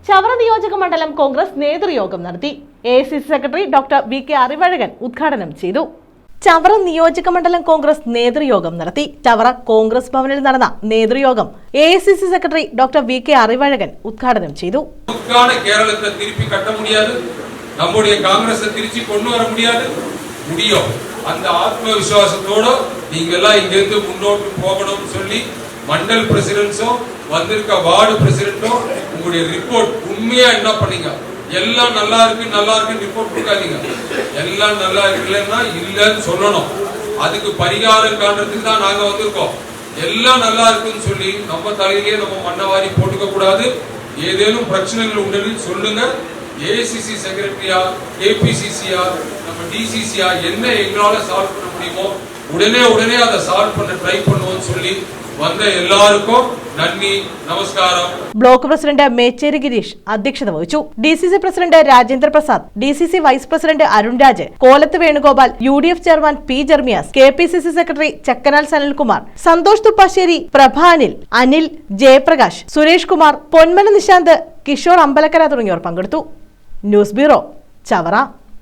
ചവറ നിയോജക മണ്ഡലം കോൺഗ്രസ് നേതൃയോഗം നടത്തി. AICC secretary doctor VK Arivazhagan ഉദ്ഘാടനം ചെയ്തു. ചവറ നിയോജക മണ്ഡലം കോൺഗ്രസ് നേതൃയോഗം നടത്തി. ചവറ കോൺഗ്രസ് ഭവനിൽ നടന്ന നേതൃയോഗം AICC secretary doctor VK Arivazhagan ഉദ്ഘാടനം ചെയ്തു. കേരളത്തെ തിരിപ്പി കട്ട മുടിയാതെ നമ്മുടെ കോൺഗ്രസ് തിരിച്ചു കൊണ്ടുവര മുടിയാതെ മുടിയോ அந்த ஆத்மவிசுவாசத்தோட நீங்க எல்லாம் இங்க இருந்து முன்னோட்டு போகணும்னு சொல்லி மண்டல் பிரசிடென்ட்ஸோ வந்திருக்க வார்டு பிரசிடென்ட்டோ உங்களுடைய ரிப்போர்ட் உண்மையா என்ன பண்ணீங்க? எல்லாம் நல்லா இருக்கு ரிப்போர்ட் கொடுக்காதீங்க. எல்லாம் நல்லா இருக்குன்னா இல்லன்னு சொல்லணும். அதுக்கு பரிகாரம் காண்றதுக்கு தான் நாங்க வந்திருக்கோம். எல்லாம் நல்லா இருக்குன்னு சொல்லி நம்ம தலையிலேயே நம்ம மண்ணவாரி போட்டுக்க கூடாது. ஏதேனும் பிரச்சனைகள் உண்டு சொல்லுங்க. AICC செக்ரட்டரியா, KPCCயா, நம்ம DCCயா என்ன எங்களால சால்வ் பண்ண முடியுமோ உடனே அதை சால்வ் பண்ண ட்ரை பண்ணுவோம்னு சொல்லி വന്ന എല്ലാവർക്കും നന്ദി, നമസ്കാരം. ബ്ലോക്ക് പ്രസിഡന്റ് മേച്ചേരി ഗിരീഷ് അധ്യക്ഷത വഹിച്ചു. DCC president Rajendra Prasad, DCC vice president Arun Raj, Kolathu Venugopal, UDF chairman P Jermias, KPCC secretary Chakkanal Sanalkumar, Santhosh Thuppassery, Prabhanil, Anil, Jayaprakash, Suresh Kumar, Ponmana Nishanth, Kishore Ambalakkara തുടങ്ങിയവർ പങ്കെടുത്തു. News bureau, Chavara.